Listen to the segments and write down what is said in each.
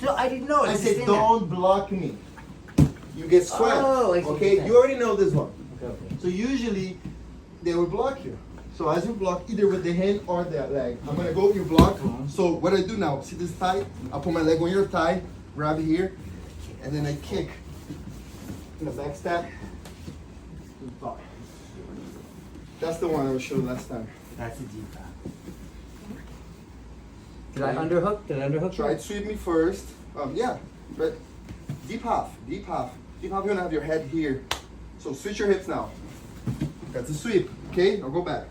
So I didn't know. I said don't block me. You get swept. Oh, I see what okay, you're saying. you already know this one. Okay. So usually they will block you. So as you block either with the hand or the leg, I'm gonna go, you block. So what I do now, see this thigh? I put my leg on your thigh, grab it here, and then I kick in the back step. That's the one I was showing last time. That's a deep half. Did I underhook? Did I underhook? Try to sweep me first. Yeah, but deep half, deep half. Deep half, you're gonna have your head here. So switch your hips now. That's a sweep, okay? Now go back.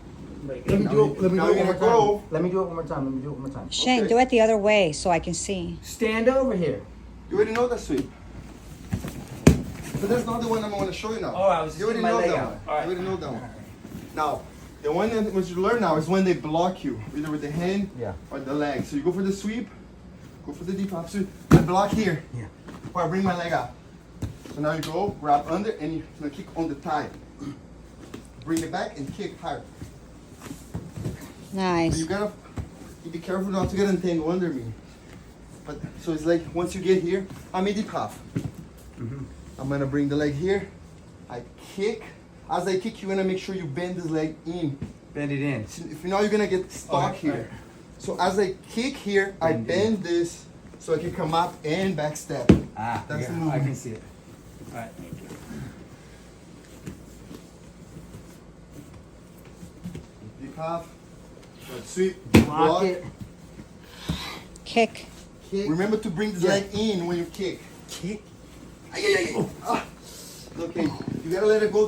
Let me do it. Let me Now do it you're one more gonna go. time. Let me do it one more time. Let me do it one more time. Shane, Okay. do it the other way so I can see. Stand over here. You already know that sweep. But that's not the one I'm gonna show you now. Oh, I was You already my know leg that out. one. All right. You already know that one. Now, the one that what you learn now is when they block you, either with the hand Yeah. or the leg. So you go for the sweep, go for the deep half sweep. I block here. Yeah. Or I bring my leg up. So now you go, grab under, and you're gonna kick on the thigh. Bring it back and kick higher. So Nice. you gotta be careful not to get entangled under me. But so it's like once you get here, I'm a deep half. I'm gonna bring the leg here. I kick. As I kick, you're gonna make sure you bend this leg in. Bend it in. So if you know you're gonna get stuck Okay, here. right. So as I kick here, I Bend in. bend this so I can come up and back step. Ah, That's yeah, the movement. I can see it. All right. Deep half. Sweep. Block it. Kick. Kick. Remember to bring this Yeah. leg in when you kick. Kick. Okay, you gotta let it go down.